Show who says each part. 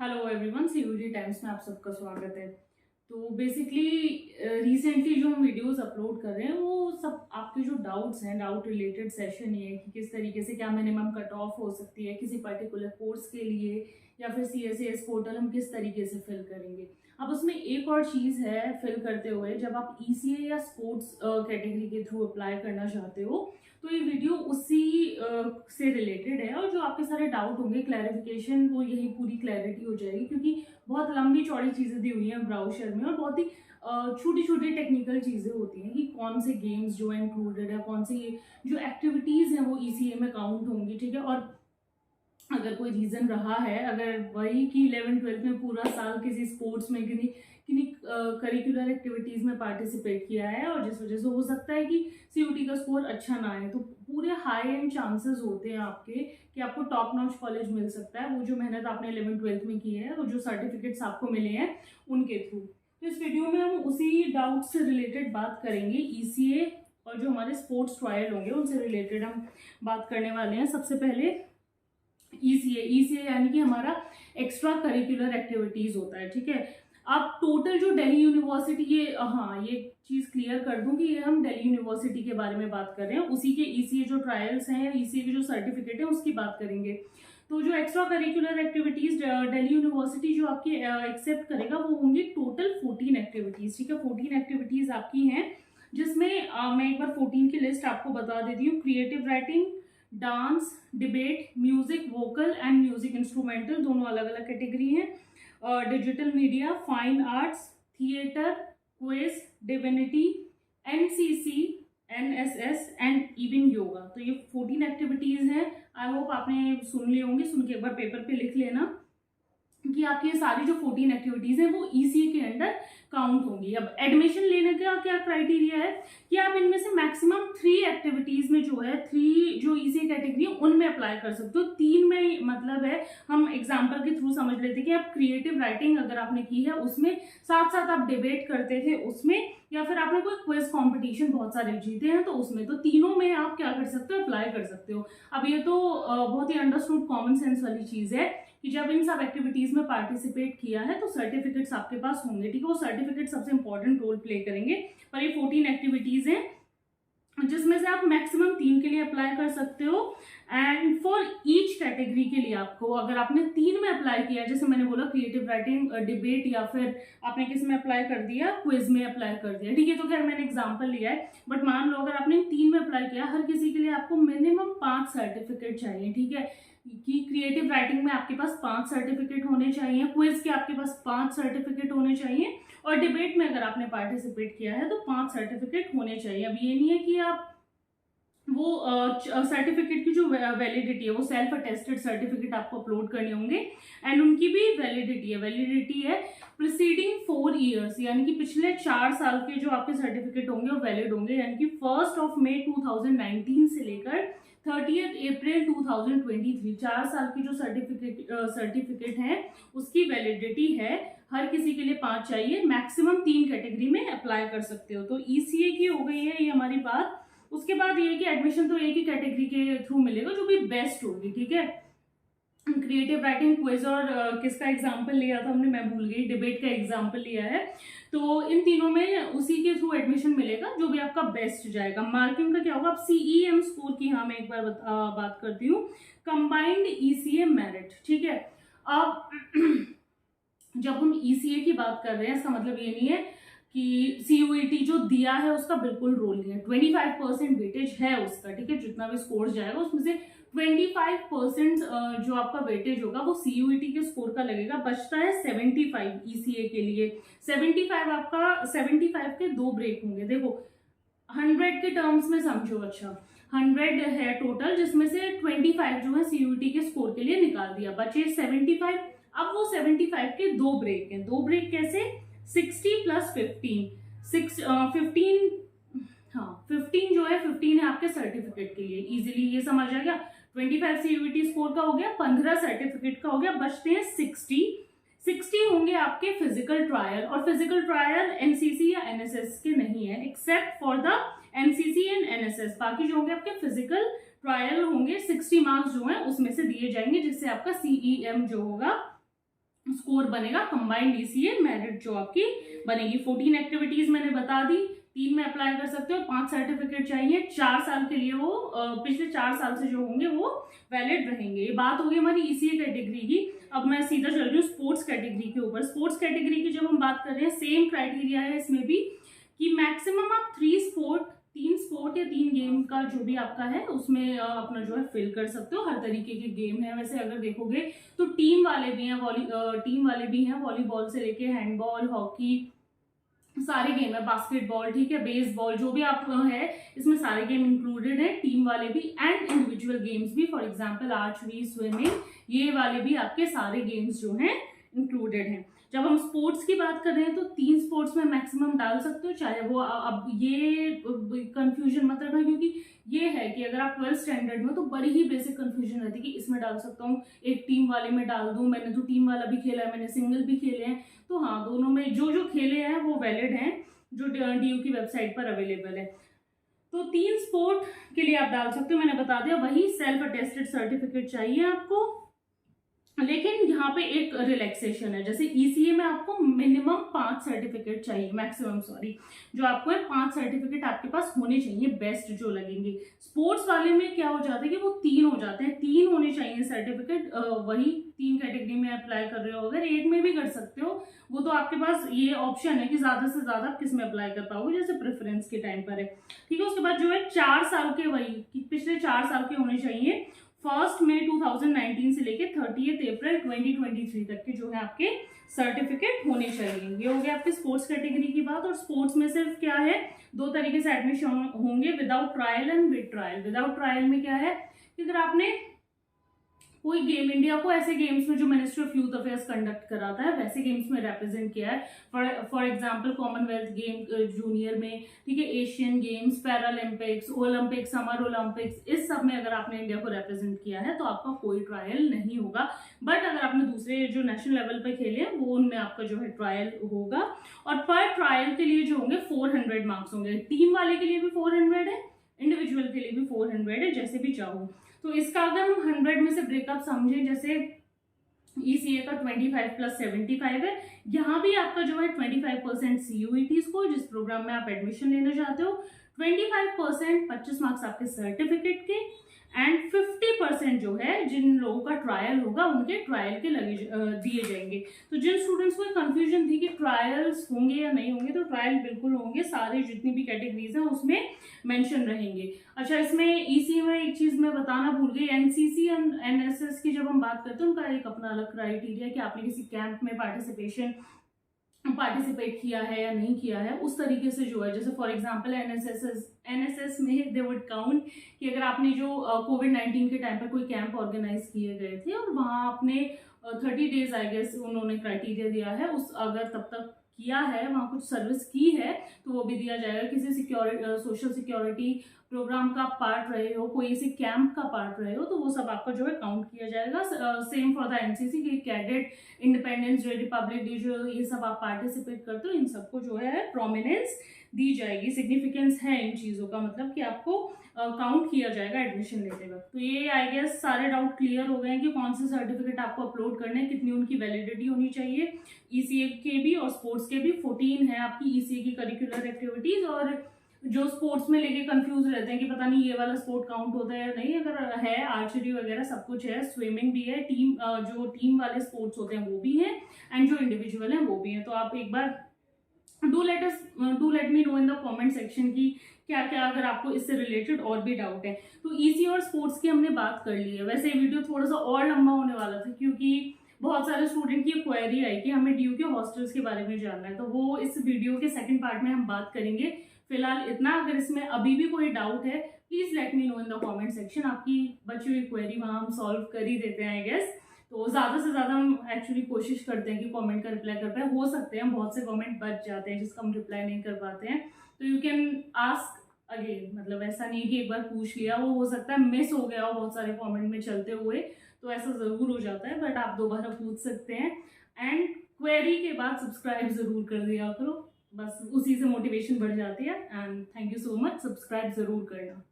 Speaker 1: Hello everyone, सीयूडी times में आप सबका स्वागत है। तो बेसिकली रिसेंटली जो हम वीडियोस अपलोड कर रहे हैं वो सब आपके जो डाउट्स हैं, डाउट रिलेटेड सेशन ये है कि किस तरीके से क्या मिनिमम कट ऑफ हो सकती है किसी पर्टिकुलर कोर्स के लिए, या फिर CSAS पोर्टल हम किस तरीके से फिल करेंगे। अब उसमें एक और चीज़ है फिल करते हुए, जब आप ECA या स्पोर्ट्स कैटेगरी के थ्रू अप्लाई करना चाहते हो तो ये वीडियो उसी से रिलेटेड है, और जो आपके सारे डाउट होंगे क्लैरिफिकेशन वो यही पूरी क्लैरिटी हो जाएगी, क्योंकि बहुत लंबी चौड़ी चीज़ें दी हुई हैं ब्राउजर में, और बहुत ही छोटी छोटी टेक्निकल चीज़ें होती हैं कि कौन से गेम्स जो है इंक्लूडेड है, कौन सी जो एक्टिविटीज़ हैं वो ECA में काउंट होंगी। ठीक है, और अगर कोई रीज़न रहा है, अगर वही कि 11th-12th में पूरा साल किसी स्पोर्ट्स में किन्हीं किन्हीं करिकुलर एक्टिविटीज़ में पार्टिसिपेट किया है और जिस वजह से हो सकता है कि CUT का स्कोर अच्छा ना आए, तो पूरे हाई एंड चांसेस होते हैं आपके कि आपको टॉप नॉच कॉलेज मिल सकता है, वो जो मेहनत आपने 11th-12th में की है, वो जो सर्टिफिकेट्स आपको मिले हैं उनके थ्रू। तो इस वीडियो में हम उसी डाउट से रिलेटेड बात करेंगे। ECA और जो हमारे स्पोर्ट्स ट्रायल होंगे उनसे रिलेटेड हम बात करने वाले हैं। सबसे पहले ECA यानी कि हमारा एक्स्ट्रा करिकुलर एक्टिविटीज होता है। ठीक है, अब टोटल जो दिल्ली यूनिवर्सिटी, ये चीज़ क्लियर कर दूं कि ये हम दिल्ली यूनिवर्सिटी के बारे में बात कर रहे हैं, उसी के ECA जो ट्रायल्स हैं, ECA के जो सर्टिफिकेट है उसकी बात करेंगे। तो जो extra curricular activities Delhi university जो आपकी एक्सेप्ट करेगा वो होंगी टोटल 14 एक्टिविटीज। ठीक है, 14 एक्टिविटीज आपकी हैं, जिसमें मैं एक बार 14 की लिस्ट आपको बता देती हूँ। Creative writing, dance, debate, music vocal and music instrumental, दोनों अलग अलग कैटेगरी हैं। Digital media, fine arts, theatre, quiz, divinity, NCC, NSS and even yoga. तो ये 14 एक्टिविटीज हैं। आई होप आपने सुन ली होंगी, सुन के एक बार पेपर पे लिख लेना कि आपकी ये सारी जो 14 एक्टिविटीज हैं वो ECA के अंडर काउंट होंगी। अब एडमिशन लेने का क्या क्राइटेरिया है कि आप इनमें से मैक्सिमम 3 एक्टिविटीज में जो है, 3 जो ECA कैटेगरी है उनमें अप्लाई कर सकते हो। 3 में मतलब है, हम एग्जांपल के थ्रू समझ लेते कि आप क्रिएटिव राइटिंग अगर आपने की है उसमें, साथ साथ आप डिबेट करते थे उसमें, या फिर आपने कोई क्विज कॉम्पिटिशन बहुत सारे जीते हैं तो उसमें, तो तीनों में आप क्या कर सकते हो, अप्लाई कर सकते हो। अब ये तो बहुत ही अंडरस्टूड कॉमन सेंस वाली चीज है कि जब इन सब एक्टिविटीज में पार्टिसिपेट किया है तो सर्टिफिकेट्स आपके पास होंगे। ठीक है, वो सर्टिफिकेट सबसे इंपॉर्टेंट रोल प्ले करेंगे। पर ये 14 एक्टिविटीज हैं जिसमें से आप मैक्सिमम 3 के लिए अप्लाई कर सकते हो, एंड फॉर ईच कैटेगरी के लिए आपको, अगर आपने 3 में अप्लाई किया, जैसे मैंने बोला क्रिएटिव राइटिंग, डिबेट, या फिर आपने किस में अप्लाई कर दिया, क्विज में अप्लाई कर दिया। ठीक है, तो खैर मैंने एग्जांपल लिया है, बट मान लो अगर आपने 3 में अप्लाई किया, हर किसी के लिए आपको मिनिमम 5 सर्टिफिकेट चाहिए। ठीक है, कि क्रिएटिव राइटिंग में आपके पास 5 सर्टिफिकेट होने चाहिए, क्विज के आपके पास 5 सर्टिफिकेट होने चाहिए, और डिबेट में अगर आपने पार्टिसिपेट किया है तो 5 सर्टिफिकेट होने चाहिए। अब ये नहीं है कि आप वो सर्टिफिकेट की जो वैलिडिटी है वो सेल्फ अटेस्टेड सर्टिफिकेट आपको अपलोड करने होंगे, एंड उनकी भी वैलिडिटी है प्रीसीडिंग 4 ईयर्स, यानी कि पिछले 4 साल के जो आपके सर्टिफिकेट होंगे वो वैलिड होंगे, यानी कि 1 मई 2019 से लेकर 30 अप्रैल 2023, 4 साल की जो सर्टिफिकेट है उसकी वैलिडिटी है। हर किसी के लिए 5 चाहिए, मैक्सिमम 3 कैटेगरी में अप्लाई कर सकते हो। तो ECA की हो गई है ये हमारी बात। उसके बाद ये कि एडमिशन तो एक ही कैटेगरी के थ्रू मिलेगा जो भी बेस्ट होगी। ठीक है, क्रिएटिव राइटिंग, क्विज और किसका एग्जांपल लिया था हमने, मैं भूल गई, डिबेट का एग्जांपल लिया है। तो इन तीनों में उसी के थ्रू एडमिशन मिलेगा जो भी आपका बेस्ट जाएगा। मार्किंग का क्या होगा, अब CEM स्कोर की मैं एक बार बात करती हूँ, कंबाइंड ECA मेरिट। ठीक है, अब जब हम ECA की बात कर रहे हैं, इसका मतलब ये नहीं है कि CUET जो दिया है उसका बिल्कुल रोल नहीं है। 25% वेटेज है उसका। ठीक है, जितना भी स्कोर जाएगा उसमें से 25% जो आपका वेटेज होगा वो CUET के स्कोर का लगेगा। बचता है 75 ECA के लिए। 75 के 2 ब्रेक होंगे। देखो 100 के टर्म्स में समझो, अच्छा 100 है टोटल, जिसमें से 25 जो है CUET के स्कोर के लिए निकाल दिया, बचे 75। अब वो 75 के 2 ब्रेक हैं। 2 ब्रेक कैसे, 60 + 15, 15, हाँ 15 जो है, 15 है आपके सर्टिफिकेट के लिए। इजीली ये समझ आ गया, 25 CUET स्कोर का हो गया, 15 सर्टिफिकेट का हो गया, बचते हैं 60 होंगे आपके फिजिकल ट्रायल, और फिजिकल ट्रायल NCC या NSS के नहीं है, except for the NCC and NSS। बाकी जो होंगे आपके फिजिकल ट्रायल होंगे, 60 मार्क्स जो हैं उसमें से दिए जाएंगे, जिससे आपका CEM जो होगा स्कोर बनेगा कंबाइंड ईसीए मेरिट जो आपकी बनेगी। 14 एक्टिविटीज मैंने बता दी, 3 में अप्लाई कर सकते हो, 5 सर्टिफिकेट चाहिए, 4 साल के लिए वो पिछले 4 साल से जो होंगे वो वैलिड रहेंगे। ये बात होगी हमारी ईसीए कैटेगरी की। अब मैं सीधा चल रही हूँ स्पोर्ट्स कैटेगरी के ऊपर। स्पोर्ट्स कैटेगरी की जब हम बात कर रहे हैं, सेम क्राइटेरिया है इसमें भी कि मैक्सिमम आप 3 स्पोर्ट या 3 गेम का जो भी आपका है उसमें अपना जो है फिल कर सकते हो। हर तरीके के गेम है वैसे अगर देखोगे तो टीम वाले भी हैं, वॉलीबॉल से लेके हैंडबॉल, हॉकी, सारे गेम है, बास्केटबॉल, ठीक है, बेसबॉल, जो भी आप है इसमें सारे गेम इंक्लूडेड है, टीम वाले भी एंड इंडिविजुअल गेम्स भी। फॉर एग्जांपल आर्चरी, स्विमिंग, ये वाले भी आपके सारे गेम्स जो हैं इंक्लूडेड हैं। जब हम स्पोर्ट्स की बात कर रहे हैं तो 3 स्पोर्ट्स में मैक्सिमम डाल सकते हो, चाहे वो अब ये कंफ्यूजन मत रखना, क्योंकि ये है कि अगर आप 12th स्टैंडर्ड में तो बड़ी ही बेसिक कंफ्यूजन रहती है कि इसमें डाल सकता हूँ, एक टीम वाले में डाल दूं, मैंने तो टीम वाला भी खेला है, मैंने सिंगल भी खेले हैं, तो हाँ दोनों में जो जो खेले हैं वो वैलिड हैं, जो DU की वेबसाइट पर अवेलेबल है। तो 3 स्पोर्ट के लिए आप डाल सकते हो, मैंने बता दिया। वही सेल्फ अटेस्टेड सर्टिफिकेट चाहिए आपको, लेकिन यहाँ पे एक रिलैक्सेशन है। जैसे ईसीए में आपको मिनिमम 5 सर्टिफिकेट चाहिए, मैक्सिमम सॉरी, जो आपको है 5 सर्टिफिकेट आपके पास होने चाहिए, बेस्ट जो लगेंगे। स्पोर्ट्स वाले में क्या हो जाता है कि वो 3 हो जाते हैं, 3 होने चाहिए सर्टिफिकेट। वही 3 कैटेगरी में अप्लाई कर रहे हो, अगर 1 में भी कर सकते हो, वो तो आपके पास ये ऑप्शन है कि ज्यादा से ज्यादा आप किस में अप्लाई कर पाओगे, जैसे प्रेफरेंस के टाइम पर है, ठीक है। उसके बाद जो है 4 साल के, वही पिछले 4 साल के होने चाहिए। 1 मई 2019 से लेके 30 अप्रैल 2023 तक के जो है आपके सर्टिफिकेट होने चाहिए। ये हो गया आपके स्पोर्ट्स कैटेगरी की बात। और स्पोर्ट्स में सिर्फ क्या है, 2 तरीके से एडमिशन होंगे, without trial and with trial. Without trial में क्या है कि अगर आपने कोई गेम, इंडिया को ऐसे गेम्स में जो ministry of youth affairs conduct कराता है वैसे गेम्स में रिप्रेजेंट किया है, for example Commonwealth game junior में, ठीक है, Asian games, Paralympics, Olympics, summer Olympics, इस सब में अगर आपने इंडिया को रिप्रेजेंट किया है तो आपका कोई ट्रायल नहीं होगा। बट अगर आपने दूसरे जो नेशनल लेवल पे खेले हैं वो उनमें आपका जो है ट्रायल होगा। और पर ट्रायल के लिए जो होंगे 400 मार्क्स होंगे। टीम वाले के लिए भी 400 है, इंडिविजुअल के लिए भी 400 है, जैसे भी चाहो। तो इसका अगर हम 100 में से ब्रेकअप समझें, जैसे ईसीए का 25 + 75 है, यहाँ भी आपका जो है 25% CUET स्कोर, जिस प्रोग्राम में आप एडमिशन लेना चाहते हो, 25% 25 मार्क्स आपके सर्टिफिकेट के, एंड 50% जो है जिन लोगों का ट्रायल होगा उनके ट्रायल के लगे दिए जाएंगे। तो जिन स्टूडेंट्स को कंफ्यूजन थी कि ट्रायल्स होंगे या नहीं होंगे, तो ट्रायल बिल्कुल होंगे, सारे जितनी भी कैटेगरीज हैं उसमें मेंशन रहेंगे। अच्छा, इसमें ईसी में एक चीज मैं बताना भूल गई, एनसीसी एंड एनएसएस की जब हम बात करते हैं उनका एक अपना अलग क्राइटेरिया कि आपने किसी कैंप में पार्टिसिपेट किया है या नहीं किया है, उस तरीके से जो है, जैसे फॉर एग्जांपल एनएसएस में दे वुड काउंट कि अगर आपने जो कोविड-19 के टाइम पर कोई कैंप ऑर्गेनाइज किए गए थे और वहाँ आपने 30 डेज आई गेस उन्होंने क्राइटेरिया दिया है, उस अगर तब तक किया है, वहाँ कुछ सर्विस की है, तो वो भी दिया जाएगा। किसी सोशल सिक्योरिटी प्रोग्राम का पार्ट रहे हो, कोई ऐसे कैंप का पार्ट रहे हो, तो वो सब आपका जो है काउंट किया जाएगा। सेम फॉर द एनसीसी की cadet, independence day, Republic day, जो ये सब आप पार्टिसिपेट करते हो, इन सबको जो है प्रोमिनेंस दी जाएगी। सिग्निफिकेंस है इन चीज़ों का, मतलब कि आपको काउंट किया जाएगा एडमिशन लेते वक्त। तो ये आई गेस सारे डाउट क्लियर हो गए हैं कि कौन से सर्टिफिकेट आपको अपलोड करने हैं, कितनी उनकी वैलिडिटी होनी चाहिए। ईसीए के भी और स्पोर्ट्स के भी 14 है आपकी ईसीए की करिकुलर एक्टिविटीज। और जो स्पोर्ट्स में लेके कंफ्यूज रहते हैं कि पता नहीं ये वाला स्पोर्ट काउंट होता है या नहीं, अगर है, आर्चरी वगैरह सब कुछ है, स्विमिंग भी है, जो टीम वाले स्पोर्ट्स होते हैं वो भी हैं, एंड जो इंडिविजुअल हैं वो भी हैं। तो आप एक बार do let me know in the comment section की क्या क्या अगर आपको इससे रिलेटेड और भी डाउट है। तो ईसी और स्पोर्ट्स की हमने बात कर ली है। वैसे ये वीडियो थोड़ा सा और लंबा होने वाला था क्योंकि बहुत सारे स्टूडेंट की क्वेरी आई कि हमें DU के हॉस्टल्स के बारे में जानना है, तो वो इस वीडियो के सेकंड पार्ट में हम बात करेंगे। फिलहाल इतना, अगर इसमें अभी भी कोई डाउट है please let me know in the comment section. आपकी बची हुई क्वेरी वहाँ हम सॉल्व कर ही देते हैं आई गेस। तो ज़्यादा से ज़्यादा हम एक्चुअली कोशिश करते हैं कि कमेंट का रिप्लाई कर पाए। हो सकते हैं बहुत से कमेंट बच जाते हैं जिसका हम रिप्लाई नहीं कर पाते हैं, तो यू कैन आस्क अगेन। मतलब ऐसा नहीं कि एक बार पूछ लिया, वो हो सकता है मिस हो गया हो बहुत सारे कमेंट में चलते हुए, तो ऐसा ज़रूर हो जाता है, बट आप दोबारा पूछ सकते हैं। एंड क्वेरी के बाद सब्सक्राइब ज़रूर कर दिया करो, बस उसी से मोटिवेशन बढ़ जाती है। And thank you so much, subscribe ज़रूर करना।